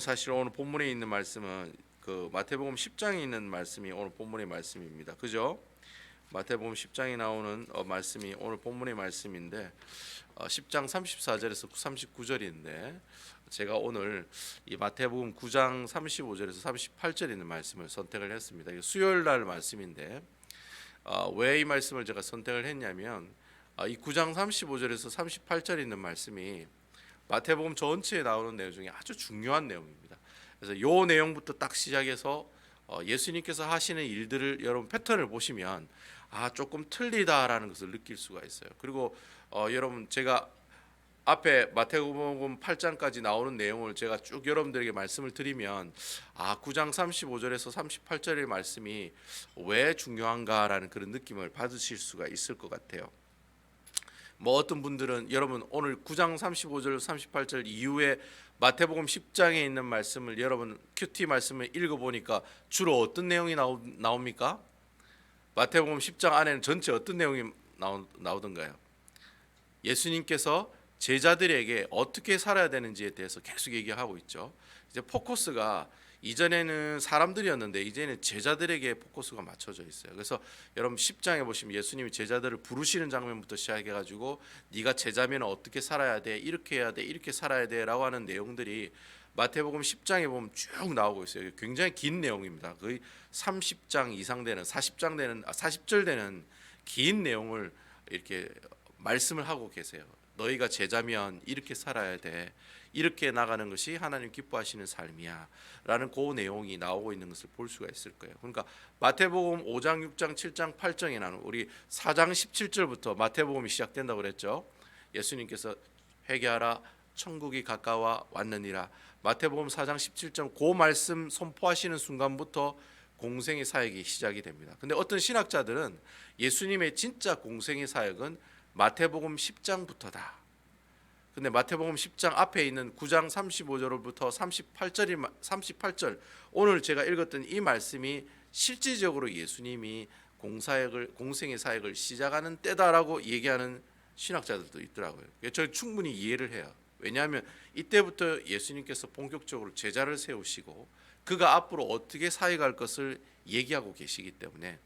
사실 오늘 본문에 있는 말씀은 그 마태복음 10장에 있는 말씀이 오늘 본문의 말씀입니다. 그죠? 마태복음 10장에 나오는 말씀이 오늘 본문의 말씀인데 10장 34절에서 39절인데 제가 오늘 이 마태복음 9장 35절에서 38절에 있는 말씀을 선택을 했습니다. 이게 수요일 날 말씀인데 왜 이 말씀을 제가 선택을 했냐면 이 9장 35절에서 38절에 있는 말씀이 마태복음 전체에 나오는 내용 중에 아주 중요한 내용입니다. 그래서 이 내용부터 딱 시작해서 예수님께서 하시는 일들을 여러분 패턴을 보시면 조금 틀리다라는 것을 느낄 수가 있어요. 그리고 여러분 제가 앞에 마태복음 8장까지 나오는 내용을 제가 쭉 여러분들에게 말씀을 드리면 9장 35절에서 38절의 말씀이 왜 중요한가라는 그런 느낌을 받으실 수가 있을 것 같아요. 뭐 어떤 분들은 여러분 오늘 9장 35절 38절 이후에 마태복음 10장에 있는 말씀을 여러분 큐티 말씀을 읽어보니까 주로 어떤 내용이 나옵니까? 마태복음 10장 안에는 전체 어떤 내용이 나오던가요? 예수님께서 제자들에게 어떻게 살아야 되는지에 대해서 계속 얘기하고 있죠. 이제 포커스가 이전에는 사람들이었는데 이제는 제자들에게 포커스가 맞춰져 있어요. 그래서 여러분 10장에 보시면 예수님이 제자들을 부르시는 장면부터 시작해가지고 네가 제자면 어떻게 살아야 돼, 이렇게 해야 돼, 이렇게 살아야 돼라고 하는 내용들이 마태복음 10장에 보면 쭉 나오고 있어요. 굉장히 긴 내용입니다. 거의 30장 이상 되는 40장 되는 40절 되는 긴 내용을 이렇게 말씀을 하고 계세요. 너희가 제자면 이렇게 살아야 돼. 이렇게 나가는 것이 하나님 기뻐하시는 삶이야 라는 그 내용이 나오고 있는 것을 볼 수가 있을 거예요. 그러니까 마태복음 5장 6장 7장 8장에 나오는 우리 4장 17절부터 마태복음이 시작된다고 그랬죠. 예수님께서 회개하라 천국이 가까워 왔느니라. 마태복음 4장 17절 그 말씀 선포하시는 순간부터 공생의 사역이 시작이 됩니다. 근데 어떤 신학자들은 예수님의 진짜 공생의 사역은 마태복음 10장부터다. 근데 마태복음 10장 앞에 있는 9장 35절부터 38절 오늘 제가 읽었던 이 말씀이 실질적으로 예수님이 공생의 사역을 시작하는 때다라고 얘기하는 신학자들도 있더라고요. 저 충분히 이해를 해요. 왜냐하면 이때부터 예수님께서 본격적으로 제자를 세우시고 그가 앞으로 어떻게 사역할 것을 얘기하고 계시기 때문에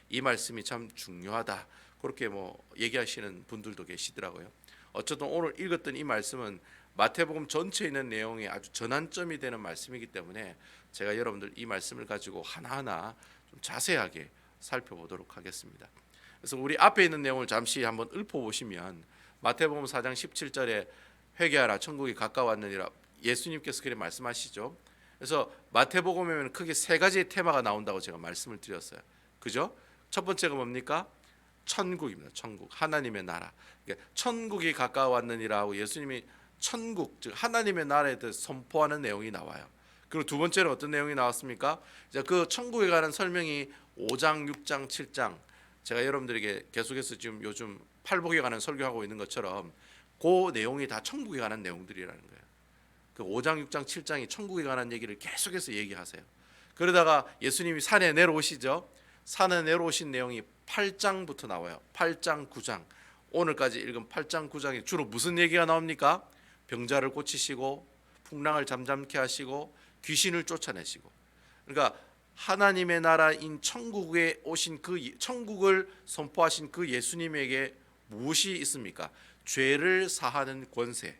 이 말씀이 참 중요하다. 그렇게 얘기하시는 분들도 계시더라고요. 어쨌든 오늘 읽었던 이 말씀은 마태복음 전체에 있는 내용이 아주 전환점이 되는 말씀이기 때문에 제가 여러분들 이 말씀을 가지고 하나하나 좀 자세하게 살펴보도록 하겠습니다. 그래서 우리 앞에 있는 내용을 잠시 한번 읊어보시면 마태복음 4장 17절에 회개하라 천국이 가까웠느니라 예수님께서 그렇게 말씀하시죠. 그래서 마태복음에는 크게 세 가지의 테마가 나온다고 제가 말씀을 드렸어요. 그죠? 첫 번째가 뭡니까? 천국입니다. 천국, 하나님의 나라. 그러니까 천국이 가까웠느니라고 예수님이 천국, 즉 하나님의 나라에 대해 선포하는 내용이 나와요. 그리고 두 번째는 어떤 내용이 나왔습니까? 이제 그 천국에 관한 설명이 5장, 6장, 7장. 제가 여러분들에게 계속해서 지금 요즘 팔복에 관한 설교하고 있는 것처럼 그 내용이 다 천국에 관한 내용들이라는 거예요. 그 5장, 6장, 7장이 천국에 관한 얘기를 계속해서 얘기하세요. 그러다가 예수님이 산에 내려오시죠. 산에 내려오신 내용이 8장부터 나와요. 8장, 9장. 오늘까지 읽은 8장, 9장이 주로 무슨 얘기가 나옵니까? 병자를 고치시고 풍랑을 잠잠케 하시고 귀신을 쫓아내시고. 그러니까 하나님의 나라인 천국에 오신 그 천국을 선포하신 그 예수님에게 무엇이 있습니까? 죄를 사하는 권세,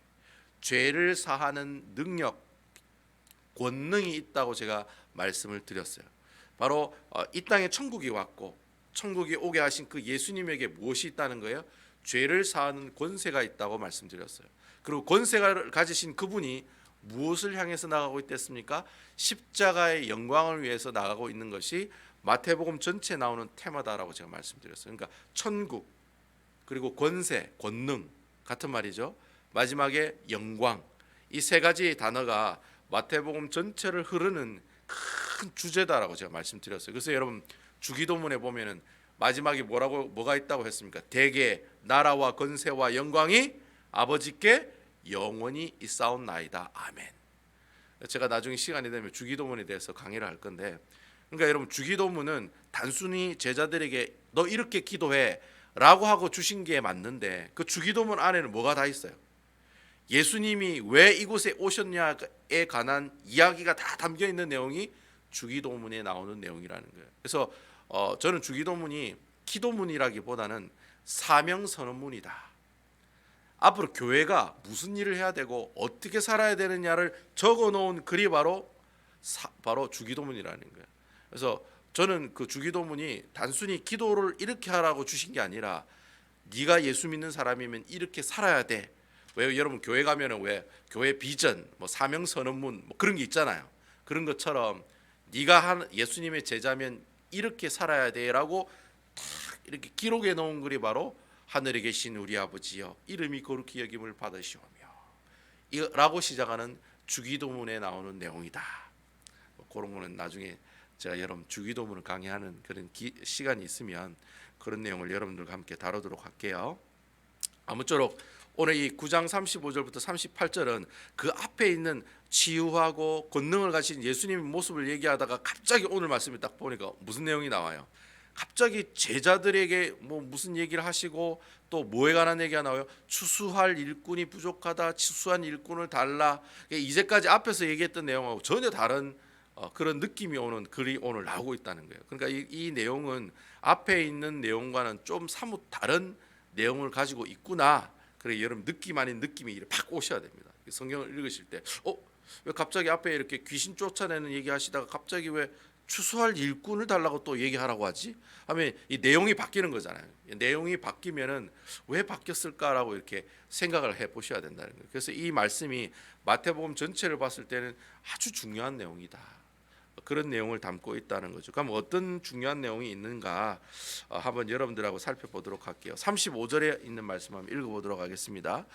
죄를 사하는 능력, 권능이 있다고 제가 말씀을 드렸어요. 바로 이 땅에 천국이 왔고 천국이 오게 하신 그 예수님에게 무엇이 있다는 거예요? 죄를 사하는 권세가 있다고 말씀드렸어요. 그리고 권세를 가지신 그분이 무엇을 향해서 나가고 있겠습니까? 십자가의 영광을 위해서 나가고 있는 것이 마태복음 전체에 나오는 테마다라고 제가 말씀드렸어요. 그러니까 천국, 그리고 권세, 권능 같은 말이죠. 마지막에 영광, 이 세 가지 단어가 마태복음 전체를 흐르는 큰 주제다라고 제가 말씀드렸어요. 그래서 여러분 주기도문에 보면은 마지막에 뭐가 있다고 했습니까? 대개 나라와 권세와 영광이 아버지께 영원히 있사옵나이다. 아멘. 제가 나중에 시간이 되면 주기도문에 대해서 강의를 할 건데, 그러니까 여러분 주기도문은 단순히 제자들에게 너 이렇게 기도해 라고 하고 주신 게 맞는데 그 주기도문 안에는 뭐가 다 있어요? 예수님이 왜 이곳에 오셨냐에 관한 이야기가 다 담겨 있는 내용이 주기도문에 나오는 내용이라는 거예요. 그래서 저는 주기도문이 기도문이라기보다는 사명선언문이다. 앞으로 교회가 무슨 일을 해야 되고 어떻게 살아야 되느냐를 적어놓은 글이 바로 주기도문이라는 거예요. 그래서 저는 그 주기도문이 단순히 기도를 이렇게 하라고 주신 게 아니라 네가 예수 믿는 사람이면 이렇게 살아야 돼. 왜 여러분 교회 가면은 왜 교회 비전, 뭐 사명 선언문 뭐 그런 게 있잖아요. 그런 것처럼 네가 예수님의 제자면 이렇게 살아야 돼라고 딱 이렇게 기록해 놓은 글이 바로 하늘에 계신 우리 아버지여 이름이 거룩히 여김을 받으시오며 라고 시작하는 주기도문에 나오는 내용이다. 그런 거는 나중에 제가 여러분 주기도문을 강의하는 그런 시간이 있으면 그런 내용을 여러분들과 함께 다루도록 할게요. 아무쪼록 오늘 이 9장 35절부터 38절은 그 앞에 있는 치유하고 권능을 가진 예수님의 모습을 얘기하다가 갑자기 오늘 말씀을 딱 보니까 무슨 내용이 나와요? 갑자기 제자들에게 뭐 무슨 얘기를 하시고 또 뭐에 관한 얘기가 나와요? 추수할 일꾼이 부족하다. 추수한 일꾼을 달라. 이제까지 앞에서 얘기했던 내용하고 전혀 다른 그런 느낌이 오는 글이 오늘 나오고 있다는 거예요. 그러니까 이 내용은 앞에 있는 내용과는 좀 사뭇 다른 내용을 가지고 있구나. 그래 여러분 느낌 아닌 느낌이 팍 오셔야 됩니다. 성경을 읽으실 때 왜 갑자기 앞에 이렇게 귀신 쫓아내는 얘기하시다가 갑자기 왜 추수할 일꾼을 달라고 또 얘기하라고 하지? 하면 이 내용이 바뀌는 거잖아요. 내용이 바뀌면은 왜 바뀌었을까라고 이렇게 생각을 해보셔야 된다는 거예요. 그래서 이 말씀이 마태복음 전체를 봤을 때는 아주 중요한 내용이다. 그런 내용을 담고 있다는 거죠. 그럼 어떤 중요한 내용이 있는가 한번 여러분들하고 살펴보도록 할게요. 35절에 있는 말씀 한번 읽어보도록 하겠습니다.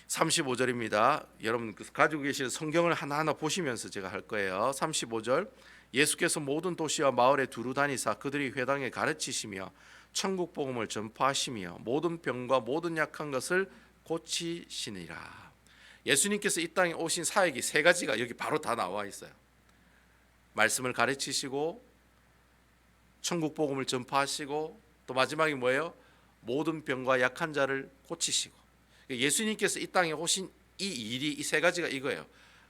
35절입니다. 여러분 가지고 계시는 성경을 하나하나 보시면서 제가 할 거예요. 35절 예수께서 모든 도시와 마을에 두루 다니사 그들이 회당에 가르치시며 천국 복음을 전파하시며 모든 병과 모든 약한 것을 고치시니라. 예수님께서 이 땅에 오신 사역이 세 가지가 여기 바로 다 나와 있어요. 말씀을 가르치시고 천국 복음을 전파하시고 또 마지막이 뭐예요? 모든 병과 약한 자를 고치시고. 예수님께서 이 땅에 오신 이 일이 이 세 가지가 이거예요.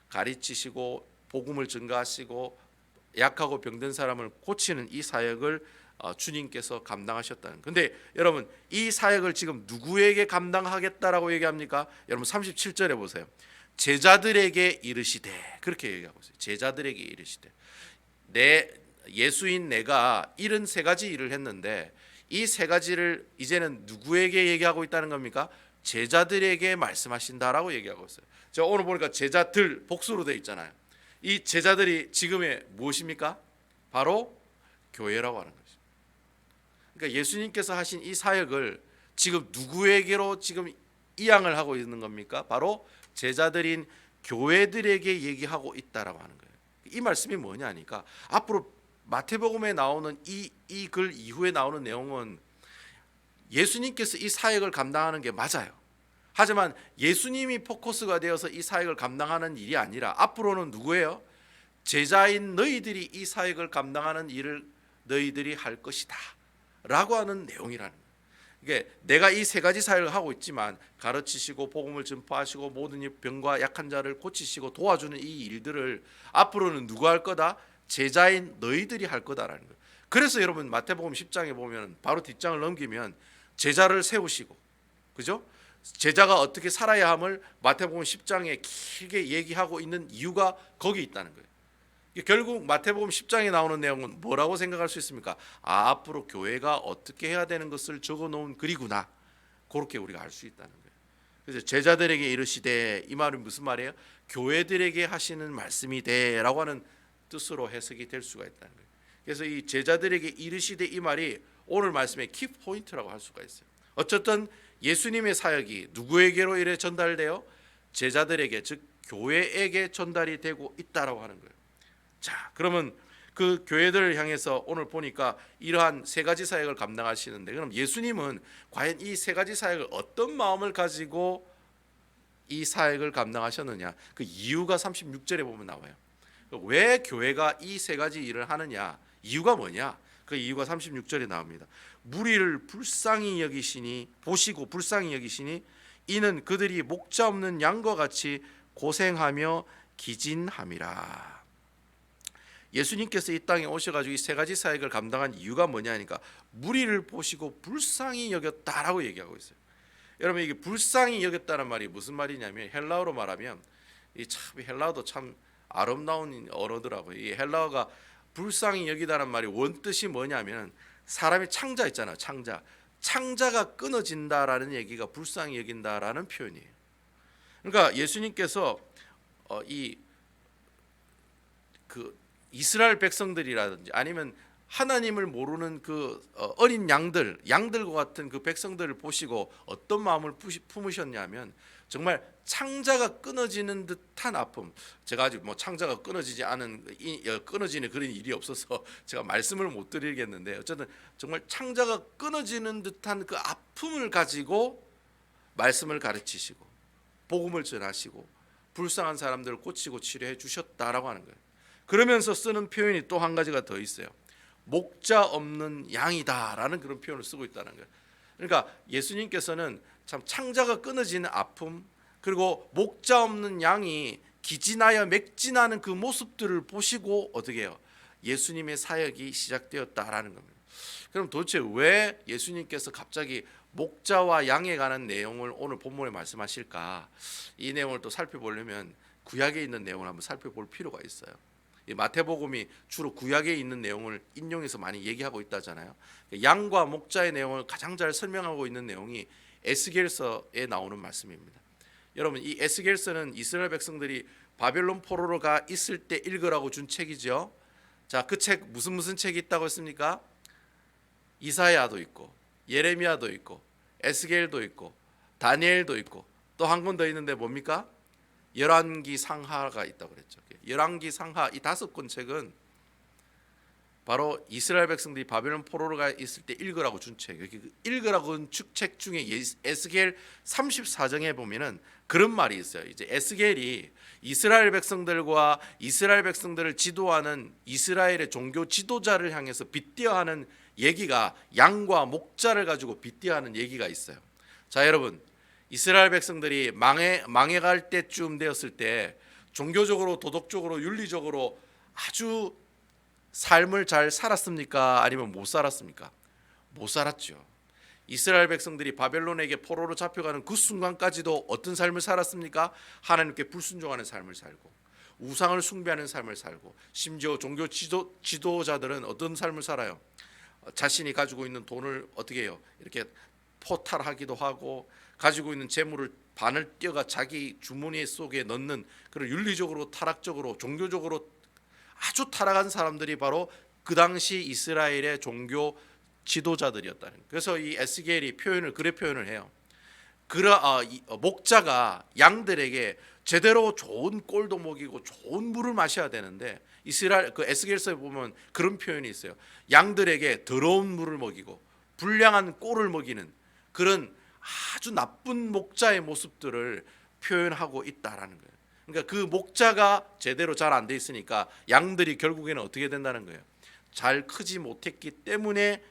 가르치시고 복음을 전가하시고 약하고 병든 사람을 고치는 이 사역을 주님께서 감당하셨다는. 근데 여러분 이 사역을 지금 누구에게 감당하겠다라고 얘기합니까? 여러분 37절에 보세요. 제자들에게 이르시되 그렇게 얘기하고 있어요. 제자들에게 이르시되 예수인 내가 이런 세 가지 일을 했는데 이 세 가지를 이제는 누구에게 얘기하고 있다는 겁니까? 제자들에게 말씀하신다라고 얘기하고 있어요. 제가 오늘 보니까 제자들 복수로 되어 있잖아요. 이 제자들이 지금의 무엇입니까? 바로 교회라고 하는 것이죠. 그러니까 예수님께서 하신 이 사역을 지금 누구에게로 지금 이양을 하고 있는 겁니까? 바로 제자들인 교회들에게 얘기하고 있다라고 하는 거예요. 이 말씀이 뭐냐니까 앞으로 마태복음에 나오는 이 글 이후에 나오는 내용은 예수님께서 이 사역을 감당하는 게 맞아요. 하지만 예수님이 포커스가 되어서 이 사역을 감당하는 일이 아니라 앞으로는 누구예요? 제자인 너희들이 이 사역을 감당하는 일을 너희들이 할 것이다 라고 하는 내용이라는 거예요. 이게 내가 이 세 가지 사역을 하고 있지만 가르치시고 복음을 전파하시고 모든 병과 약한 자를 고치시고 도와주는 이 일들을 앞으로는 누가 할 거다? 제자인 너희들이 할 거다라는 거예요. 그래서 여러분 마태복음 10장에 보면 바로 뒷장을 넘기면 제자를 세우시고 그죠? 제자가 어떻게 살아야 함을 마태복음 10장에 길게 얘기하고 있는 이유가 거기 있다는 거예요. 결국 마태복음 10장에 나오는 내용은 뭐라고 생각할 수 있습니까? 앞으로 교회가 어떻게 해야 되는 것을 적어놓은 글이구나. 그렇게 우리가 알 수 있다는 거예요. 그래서 제자들에게 이르시되 이 말은 무슨 말이에요? 교회들에게 하시는 말씀이 되라고 하는 뜻으로 해석이 될 수가 있다는 거예요. 그래서 이 제자들에게 이르시되 이 말이 오늘 말씀의 키포인트라고 할 수가 있어요. 어쨌든 예수님의 사역이 누구에게로 이래 전달돼요? 제자들에게 즉 교회에게 전달이 되고 있다라고 하는 거예요. 자, 그러면 그 교회들을 향해서 오늘 보니까 이러한 세 가지 사역을 감당하시는데 그럼 예수님은 과연 이 세 가지 사역을 어떤 마음을 가지고 이 사역을 감당하셨느냐? 그 이유가 36절에 보면 나와요. 왜 교회가 이 세 가지 일을 하느냐? 이유가 뭐냐? 그 이유가 36절에 나옵니다. 무리를 불쌍히 여기시니 보시고 불쌍히 여기시니 이는 그들이 목자 없는 양과 같이 고생하며 기진함이라. 예수님께서 이 땅에 오셔가지고 이 세 가지 사역을 감당한 이유가 뭐냐니까 무리를 보시고 불쌍히 여겼다라고 얘기하고 있어요. 여러분, 이게 불쌍히 여겼다는 말이 무슨 말이냐면 헬라어로 말하면 이 참 헬라어도 참 아름다운 언어더라고요. 이 헬라어가 불쌍히 여기다는 말이 원뜻이 뭐냐면 사람이 창자 있잖아요. 창자가 끊어진다라는 얘기가 불쌍히 여긴다라는 표현이에요. 그러니까 예수님께서 이스라엘 백성들이라든지 아니면 하나님을 모르는 그 어린 양들과 같은 그 백성들을 보시고 어떤 마음을 품으셨냐면 정말 창자가 끊어지는 듯한 아픔. 제가 아직 뭐 창자가 끊어지는 그런 일이 없어서 제가 말씀을 못 드리겠는데 어쨌든 정말 창자가 끊어지는 듯한 그 아픔을 가지고 말씀을 가르치시고 복음을 전하시고 불쌍한 사람들을 고치고 치료해 주셨다라고 하는 거예요. 그러면서 쓰는 표현이 또 한 가지가 더 있어요. 목자 없는 양이다라는 그런 표현을 쓰고 있다는 거예요. 그러니까 예수님께서는 참 창자가 끊어지는 아픔, 그리고 목자 없는 양이 기진하여 맥진하는 그 모습들을 보시고 어떻게 해요? 예수님의 사역이 시작되었다라는 겁니다. 그럼 도대체 왜 예수님께서 갑자기 목자와 양에 관한 내용을 오늘 본문에 말씀하실까? 이 내용을 또 살펴보려면 구약에 있는 내용을 한번 살펴볼 필요가 있어요. 이 마태복음이 주로 구약에 있는 내용을 인용해서 많이 얘기하고 있다잖아요. 양과 목자의 내용을 가장 잘 설명하고 있는 내용이 에스겔서에 나오는 말씀입니다. 여러분, 이 에스겔서는 이스라엘 백성들이 바벨론 포로로 가 있을 때 읽으라고 준 책이죠. 자, 그 책 무슨 책이 있다고 했습니까? 이사야도 있고 예레미야도 있고 에스겔도 있고 다니엘도 있고 또 한 권 더 있는데 뭡니까? 열왕기 상하가 있다고 그랬죠. 열왕기 상하 이 5권 책은 바로 이스라엘 백성들이 바벨론 포로로 가 있을 때 읽으라고 준 책. 읽으라고 준 책 중에 에스겔 34장에 보면은 그런 말이 있어요. 이제 에스겔이 이스라엘 백성들과 이스라엘 백성들을 지도하는 이스라엘의 종교 지도자를 향해서 빗대어하는 얘기가 양과 목자를 가지고 빗대어하는 얘기가 있어요. 자, 여러분, 이스라엘 백성들이 망해갈 때쯤 되었을 때 종교적으로, 도덕적으로, 윤리적으로 아주 삶을 잘 살았습니까? 아니면 못 살았습니까? 못 살았죠. 이스라엘 백성들이 바벨론에게 포로로 잡혀가는 그 순간까지도 어떤 삶을 살았습니까? 하나님께 불순종하는 삶을 살고 우상을 숭배하는 삶을 살고 심지어 종교 지도자들은 어떤 삶을 살아요? 자신이 가지고 있는 돈을 어떻게 해요? 이렇게 포탈하기도 하고 가지고 있는 재물을 반을 떼어가 자기 주머니 속에 넣는 그런 윤리적으로 타락적으로 종교적으로 아주 타락한 사람들이 바로 그 당시 이스라엘의 종교 지도자들이었다는 거예요. 그래서 이 에스겔이 그래 표현을 해요. 목자가 양들에게 제대로 좋은 꼴도 먹이고 좋은 물을 마셔야 되는데 이스라엘 그 에스겔서에 보면 그런 표현이 있어요. 양들에게 더러운 물을 먹이고 불량한 꼴을 먹이는 그런 아주 나쁜 목자의 모습들을 표현하고 있다라는 거예요. 그러니까 그 목자가 제대로 잘 안 돼 있으니까 양들이 결국에는 어떻게 된다는 거예요? 잘 크지 못했기 때문에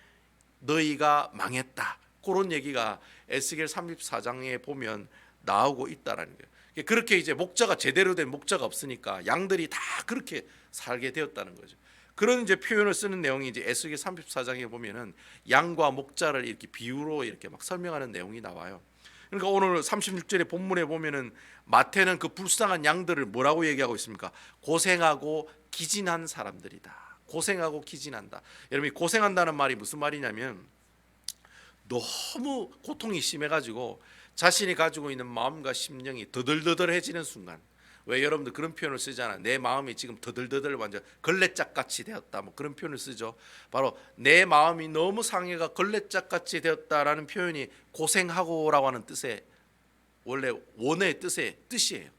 너희가 망했다. 그런 얘기가 에스겔 34장에 보면 나오고 있다라는 거예요. 그렇게 이제 목자가 제대로 된 목자가 없으니까 양들이 다 그렇게 살게 되었다는 거죠. 그런 이제 표현을 쓰는 내용이 이제 에스겔 34장에 보면은 양과 목자를 이렇게 비유로 이렇게 막 설명하는 내용이 나와요. 그러니까 오늘 36절의 본문에 보면은 마태는 그 불쌍한 양들을 뭐라고 얘기하고 있습니까? 고생하고 기진한 사람들이다. 고생하고 기진한다. 여러분이 고생한다는 말이 무슨 말이냐면 너무 고통이 심해가지고 자신이 가지고 있는 마음과 심령이 더덜더덜해지는 순간. 왜 여러분들 그런 표현을 쓰잖아요. 내 마음이 지금 더덜더덜 완전 걸레짝같이 되었다. 뭐 그런 표현을 쓰죠. 바로 내 마음이 너무 상해가 걸레짝같이 되었다라는 표현이 고생하고라고 하는 뜻의 원래 원어의 뜻이에요.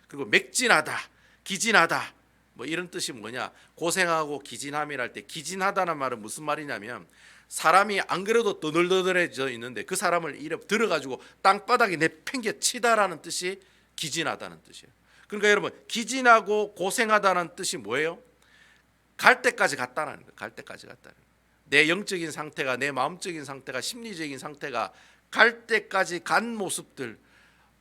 그리고 맥진하다, 기진하다 뭐 이런 뜻이 뭐냐? 고생하고 기진함이랄 때 기진하다는 말은 무슨 말이냐면 사람이 안 그래도 더덜더덜해져 있는데 그 사람을 이렇게 들어가지고 땅바닥에 내팽개 치다라는 뜻이 기진하다는 뜻이에요. 그러니까 여러분 기진하고 고생하다는 뜻이 뭐예요? 갈 때까지 갔다는 거예요. 갈 때까지 갔다는 거예요. 내 영적인 상태가 내 마음적인 상태가 심리적인 상태가 갈 때까지 간 모습들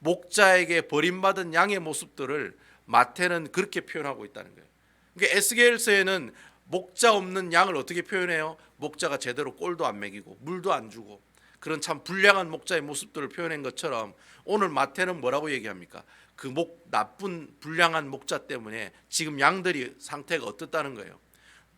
목자에게 버림받은 양의 모습들을 마태는 그렇게 표현하고 있다는 거예요. 그러니까 에스겔서에는 목자 없는 양을 어떻게 표현해요? 목자가 제대로 꼴도 안 먹이고 물도 안 주고 그런 참 불량한 목자의 모습들을 표현한 것처럼 오늘 마태는 뭐라고 얘기합니까? 그 나쁜 불량한 목자 때문에 지금 양들이 상태가 어떻다는 거예요.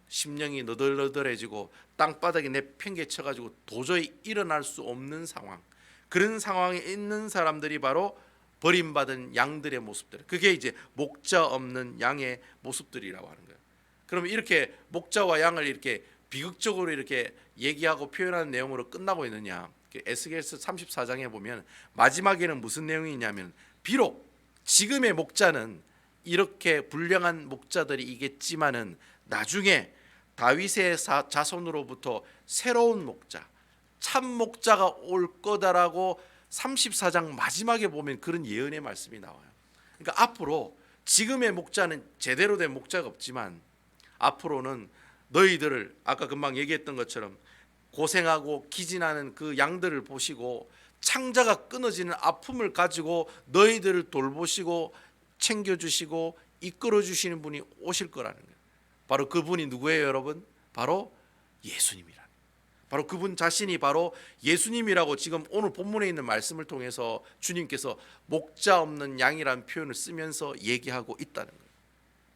심령이 너덜너덜해지고 땅바닥에 내팽개쳐가지고 도저히 일어날 수 없는 상황, 그런 상황에 있는 사람들이 바로 버림받은 양들의 모습들, 그게 이제 목자 없는 양의 모습들이라고 하는 거예요. 그러면 이렇게 목자와 양을 이렇게 비극적으로 이렇게 얘기하고 표현하는 내용으로 끝나고 있느냐? 에스겔서 34장에 보면 마지막에는 무슨 내용이 있냐면, 비록 지금의 목자는 이렇게 불량한 목자들이 있겠지만은 나중에 다윗의 자손으로부터 새로운 목자, 참 목자가 올 거다라고 34장 마지막에 보면 그런 예언의 말씀이 나와요. 그러니까 앞으로 지금의 목자는 제대로 된 목자가 없지만 앞으로는 너희들을 아까 금방 얘기했던 것처럼 고생하고 기진하는 그 양들을 보시고 창자가 끊어지는 아픔을 가지고 너희들을 돌보시고 챙겨주시고 이끌어주시는 분이 오실 거라는 거예요. 바로 그분이 누구예요, 여러분? 바로 예수님이라는, 바로 그분 자신이 바로 예수님이라고 지금 오늘 본문에 있는 말씀을 통해서 주님께서 목자 없는 양이라는 표현을 쓰면서 얘기하고 있다는 거예요.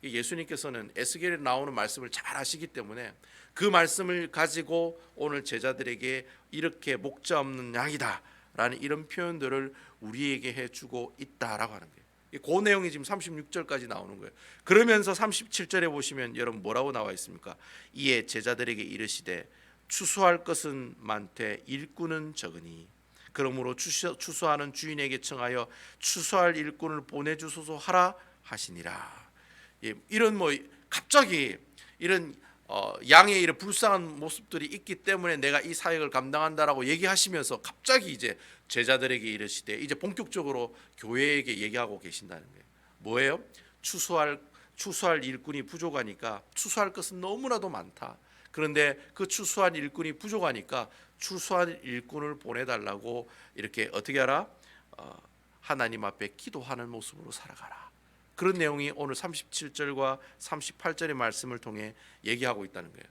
예수님께서는 에스겔에 나오는 말씀을 잘 아시기 때문에 그 말씀을 가지고 오늘 제자들에게 이렇게 목자 없는 양이다 라는 이런 표현들을 우리에게 해주고 있다라고 하는 거예요. 그 내용이 지금 36절까지 나오는 거예요. 그러면서 37절에 보시면 여러분 뭐라고 나와 있습니까? 이에 제자들에게 이르시되 추수할 것은 많되 일꾼은 적으니 그러므로 추수하는 주인에게 청하여 추수할 일꾼을 보내주소서 하라 하시니라. 이런 갑자기 이런 양의 이런 불쌍한 모습들이 있기 때문에 내가 이 사역을 감당한다라고 얘기하시면서 갑자기 이제 제자들에게 이르시되 이제 본격적으로 교회에게 얘기하고 계신다는 거예요. 뭐예요? 추수할 일꾼이 부족하니까 추수할 것은 너무나도 많다. 그런데 그 추수한 일꾼이 부족하니까 추수한 일꾼을 보내달라고 이렇게 어떻게 하라? 하나님 앞에 기도하는 모습으로 살아가라. 그런 내용이 오늘 37절과 38절의 말씀을 통해 얘기하고 있다는 거예요.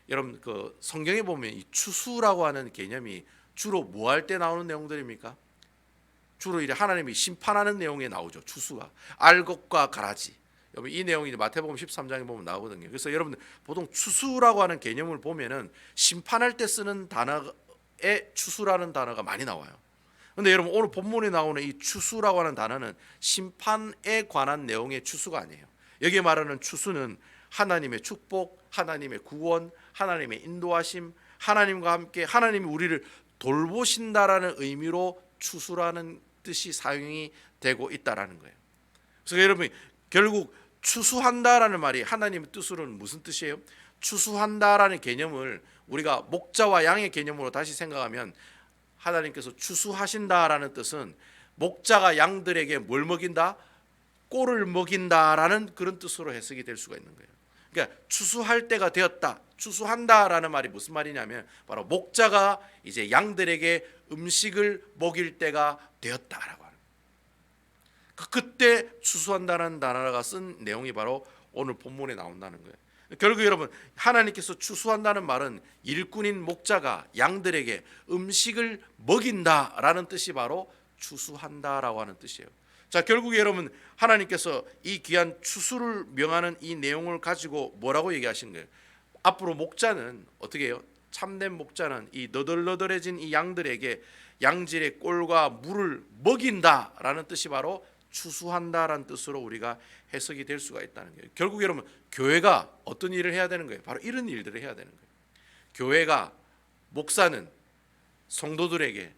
여러분 그 성경에 보면 이 추수라고 하는 개념이 주로 뭐 할 때 나오는 내용들입니까? 주로 이제 하나님이 심판하는 내용에 나오죠. 추수가 알곡과 가라지. 여러분 이 내용이 마태복음 13장에 보면 나오거든요. 그래서 여러분 보통 추수라고 하는 개념을 보면은 심판할 때 쓰는 단어에 추수라는 단어가 많이 나와요. 근데 여러분 오늘 본문에 나오는 이 추수라고 하는 단어는 심판에 관한 내용의 추수가 아니에요. 여기에 말하는 추수는 하나님의 축복, 하나님의 구원, 하나님의 인도하심, 하나님과 함께 하나님이 우리를 돌보신다라는 의미로 추수라는 뜻이 사용이 되고 있다라는 거예요. 그래서 여러분 결국 추수한다라는 말이 하나님의 뜻으로는 무슨 뜻이에요? 추수한다라는 개념을 우리가 목자와 양의 개념으로 다시 생각하면 하나님께서 추수하신다라는 뜻은 목자가 양들에게 뭘 먹인다? 꼴을 먹인다라는 그런 뜻으로 해석이 될 수가 있는 거예요. 그러니까 추수할 때가 되었다, 추수한다라는 말이 무슨 말이냐면 바로 목자가 이제 양들에게 음식을 먹일 때가 되었다라고 하는 거예요. 그때 추수한다는 단어가 쓴 내용이 바로 오늘 본문에 나온다는 거예요. 결국 여러분 하나님께서 추수한다는 말은 일꾼인 목자가 양들에게 음식을 먹인다라는 뜻이 바로 추수한다라고 하는 뜻이에요. 자, 결국 여러분 하나님께서 이 귀한 추수를 명하는 이 내용을 가지고 뭐라고 얘기하시는 거예요? 앞으로 목자는 어떻게 해요? 참된 목자는 이 너덜너덜해진 이 양들에게 양질의 꼴과 물을 먹인다라는 뜻이 바로 추수한다라는 뜻으로 우리가 해석이 될 수가 있다는 거예요. 결국 여러분 교회가 어떤 일을 해야 되는 거예요? 바로 이런 일들을 해야 되는 거예요. 교회가 목사는 성도들에게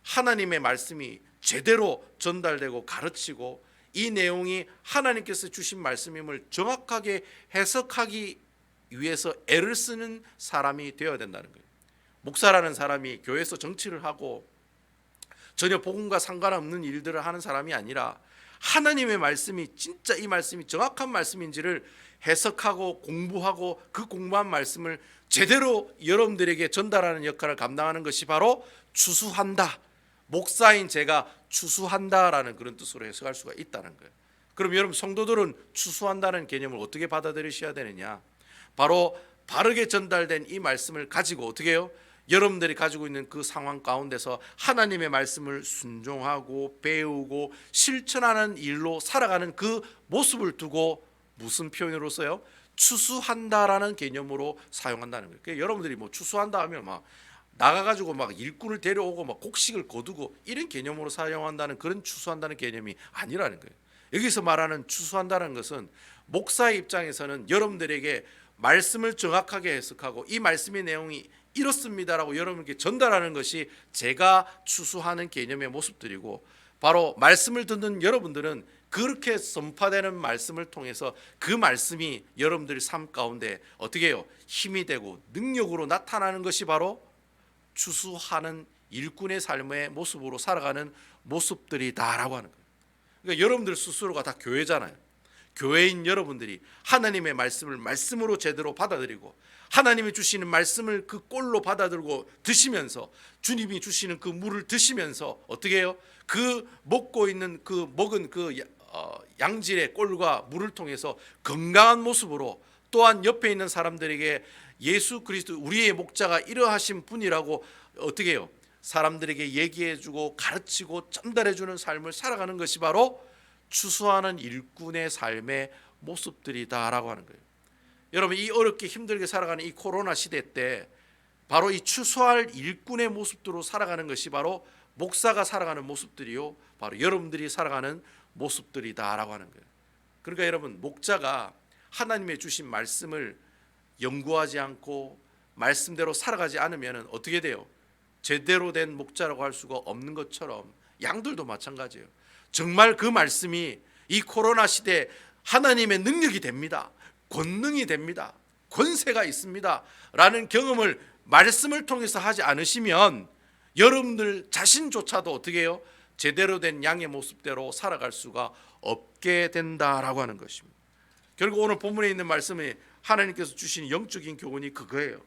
하나님의 말씀이 제대로 전달되고 가르치고 이 내용이 하나님께서 주신 말씀임을 정확하게 해석하기 위해서 애를 쓰는 사람이 되어야 된다는 거예요. 목사라는 사람이 교회에서 정치를 하고 전혀 복음과 상관없는 일들을 하는 사람이 아니라 하나님의 말씀이 진짜 이 말씀이 정확한 말씀인지를 해석하고 공부하고 그 공부한 말씀을 제대로 여러분들에게 전달하는 역할을 감당하는 것이 바로 추수한다, 목사인 제가 추수한다라는 그런 뜻으로 해석할 수가 있다는 거예요. 그럼 여러분 성도들은 추수한다는 개념을 어떻게 받아들이셔야 되느냐? 바로 바르게 전달된 이 말씀을 가지고 어떻게 해요? 여러분들이 가지고 있는 그 상황 가운데서 하나님의 말씀을 순종하고 배우고 실천하는 일로 살아가는 그 모습을 두고 무슨 표현으로서요? 추수한다라는 개념으로 사용한다는 거예요. 그러니까 여러분들이 뭐 추수한다 하면 막 나가가지고 막 일꾼을 데려오고 막 곡식을 거두고 이런 개념으로 사용한다는 그런 추수한다는 개념이 아니라는 거예요. 여기서 말하는 추수한다는 것은 목사의 입장에서는 여러분들에게 말씀을 정확하게 해석하고 이 말씀의 내용이 이렇습니다라고 여러분께 전달하는 것이 제가 추수하는 개념의 모습들이고, 바로 말씀을 듣는 여러분들은 그렇게 선포되는 말씀을 통해서 그 말씀이 여러분들의 삶 가운데 어떻게 해요? 힘이 되고 능력으로 나타나는 것이 바로 추수하는 일꾼의 삶의 모습으로 살아가는 모습들이다라고 하는 거예요. 그러니까 여러분들 스스로가 다 교회잖아요. 교회인 여러분들이 하나님의 말씀을 말씀으로 제대로 받아들이고 하나님이 주시는 말씀을 그 꼴로 받아들고 드시면서 주님이 주시는 그 물을 드시면서 어떻게 해요? 그 먹고 있는 그 먹은 그 양질의 꼴과 물을 통해서 건강한 모습으로, 또한 옆에 있는 사람들에게 예수 그리스도 우리의 목자가 이러하신 분이라고 어떻게 해요? 사람들에게 얘기해주고 가르치고 전달해주는 삶을 살아가는 것이 바로 추수하는 일꾼의 삶의 모습들이다라고 하는 거예요. 여러분, 이 어렵게 힘들게 살아가는 이 코로나 시대 때 바로 이 추수할 일꾼의 모습들로 살아가는 것이 바로 목사가 살아가는 모습들이요, 바로 여러분들이 살아가는 모습들이다라고 하는 거예요. 그러니까 여러분, 목자가 하나님의 주신 말씀을 연구하지 않고 말씀대로 살아가지 않으면 어떻게 돼요? 제대로 된 목자라고 할 수가 없는 것처럼 양들도 마찬가지예요. 정말 그 말씀이 이 코로나 시대에 하나님의 능력이 됩니다, 권능이 됩니다, 권세가 있습니다 라는 경험을 말씀을 통해서 하지 않으시면 여러분들 자신조차도 어떻게 해요? 제대로 된 양의 모습대로 살아갈 수가 없게 된다라고 하는 것입니다. 결국 오늘 본문에 있는 말씀이 하나님께서 주신 영적인 교훈이 그거예요.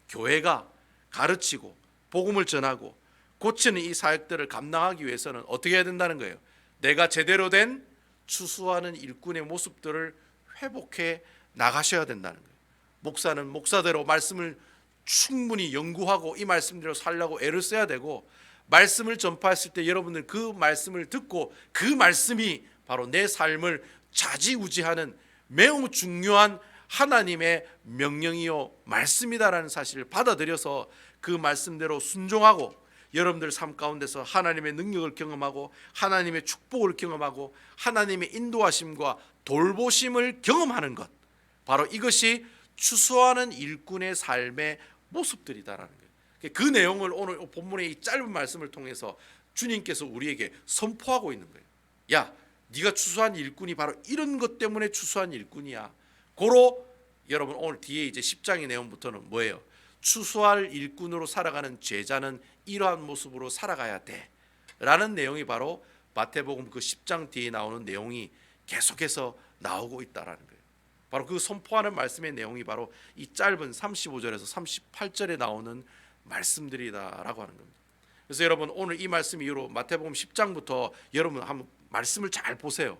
교회가 가르치고 복음을 전하고 고치는 이 사역들을 감당하기 위해서는 어떻게 해야 된다는 거예요? 내가 제대로 된 추수하는 일꾼의 모습들을 회복해 나가셔야 된다는 거예요. 목사는 목사대로 말씀을 충분히 연구하고 이 말씀대로 살려고 애를 써야 되고, 말씀을 전파했을 때 여러분들 그 말씀을 듣고 그 말씀이 바로 내 삶을 좌지우지하는 매우 중요한 하나님의 명령이요 말씀이다라는 사실을 받아들여서 그 말씀대로 순종하고 여러분들 삶 가운데서 하나님의 능력을 경험하고 하나님의 축복을 경험하고 하나님의 인도하심과 돌보심을 경험하는 것, 바로 이것이 추수하는 일꾼의 삶의 모습들이다라는 거예요. 그 내용을 오늘 본문의 이 짧은 말씀을 통해서 주님께서 우리에게 선포하고 있는 거예요. 야, 네가 추수한 일꾼이 바로 이런 것 때문에 추수한 일꾼이야. 고로 여러분 오늘 뒤에 이제 10장의 내용부터는 뭐예요? 추수할 일꾼으로 살아가는 제자는 이러한 모습으로 살아가야 돼 라는 내용이 바로 마태복음 그 10장 뒤에 나오는 내용이 계속해서 나오고 있다라는 거예요. 바로 그 선포하는 말씀의 내용이 바로 이 짧은 35절에서 38절에 나오는 말씀들이다라고 하는 겁니다. 그래서 여러분 오늘 이 말씀 이후로 마태복음 10장부터 여러분 한번 말씀을 잘 보세요.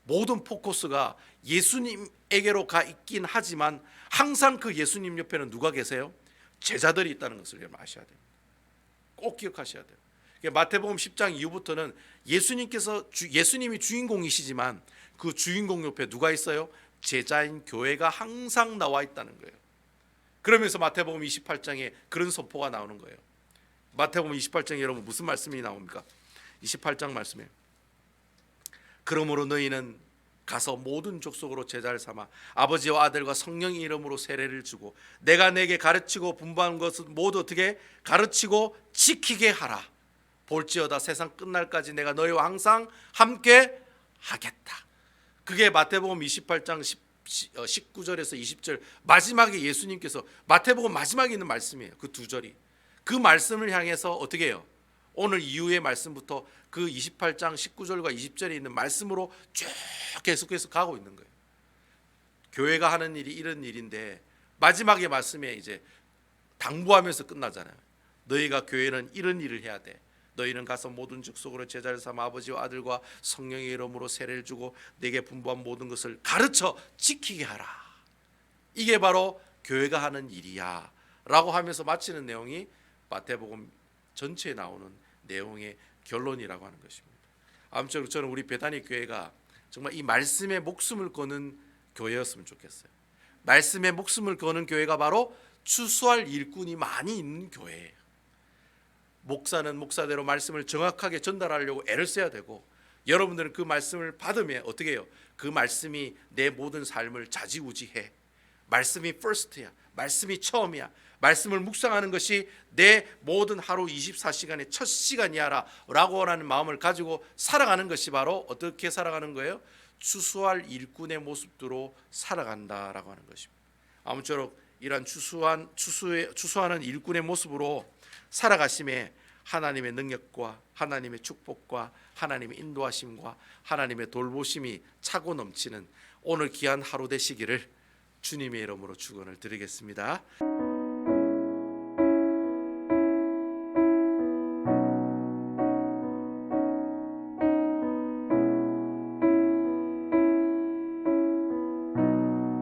모든 포커스가 예수님에게로 가 있긴 하지만 항상 그 예수님 옆에는 누가 계세요? 제자들이 있다는 것을 여러분 아셔야 됩니다. 꼭 기억하셔야 돼요. 마태복음 10장 이후부터는 예수님이 주인공이시지만 그 주인공 옆에 누가 있어요? 제자인 교회가 항상 나와 있다는 거예요. 그러면서 마태복음 28장에 그런 선포가 나오는 거예요. 마태복음 28장에 여러분 무슨 말씀이 나옵니까? 28장 말씀에 그러므로 너희는 가서 모든 족속으로 제자를 삼아 아버지와 아들과 성령의 이름으로 세례를 주고 내가 내게 가르치고 분부한 것은 모두 어떻게 가르치고 지키게 하라. 볼지어다 세상 끝날까지 내가 너희와 항상 함께 하겠다. 그게 마태복음 28장 19절에서 20절 마지막에 예수님께서 마태복음 마지막에 있는 말씀이에요. 그 두 절이 그 말씀을 향해서 어떻게 해요? 오늘 이후의 말씀부터 그 28장 19절과 20절에 있는 말씀으로 쭉 계속해서 가고 있는 거예요. 교회가 하는 일이 이런 일인데 마지막의 말씀에 이제 당부하면서 끝나잖아요. 너희가 교회는 이런 일을 해야 돼. 너희는 가서 모든 족속으로 제자를 삼아 아버지와 아들과 성령의 이름으로 세례를 주고 내게 분부한 모든 것을 가르쳐 지키게 하라. 이게 바로 교회가 하는 일이야 라고 하면서 마치는 내용이 마태복음 전체에 나오는 내용의 결론이라고 하는 것입니다. 아무쪼록 저는 우리 베다니 교회가 정말 이 말씀에 목숨을 거는 교회였으면 좋겠어요. 말씀에 목숨을 거는 교회가 바로 추수할 일꾼이 많이 있는 교회예요. 목사는 목사대로 말씀을 정확하게 전달하려고 애를 써야 되고, 여러분들은 그 말씀을 받으면 어떻게 해요? 그 말씀이 내 모든 삶을 좌지우지해. 말씀이 first야. 말씀이 처음이야. 말씀을 묵상하는 것이 내 모든 하루 24시간의 첫 시간이야 라고 하는 마음을 가지고 살아가는 것이 바로 어떻게 살아가는 거예요? 추수할 일꾼의 모습으로 살아간다라고 하는 것입니다. 아무쪼록 이러한 추수하는 일꾼의 모습으로 살아가심에 하나님의 능력과 하나님의 축복과 하나님의 인도하심과 하나님의 돌보심이 차고 넘치는 오늘 귀한 하루 되시기를 주님의 이름으로 축원을 드리겠습니다.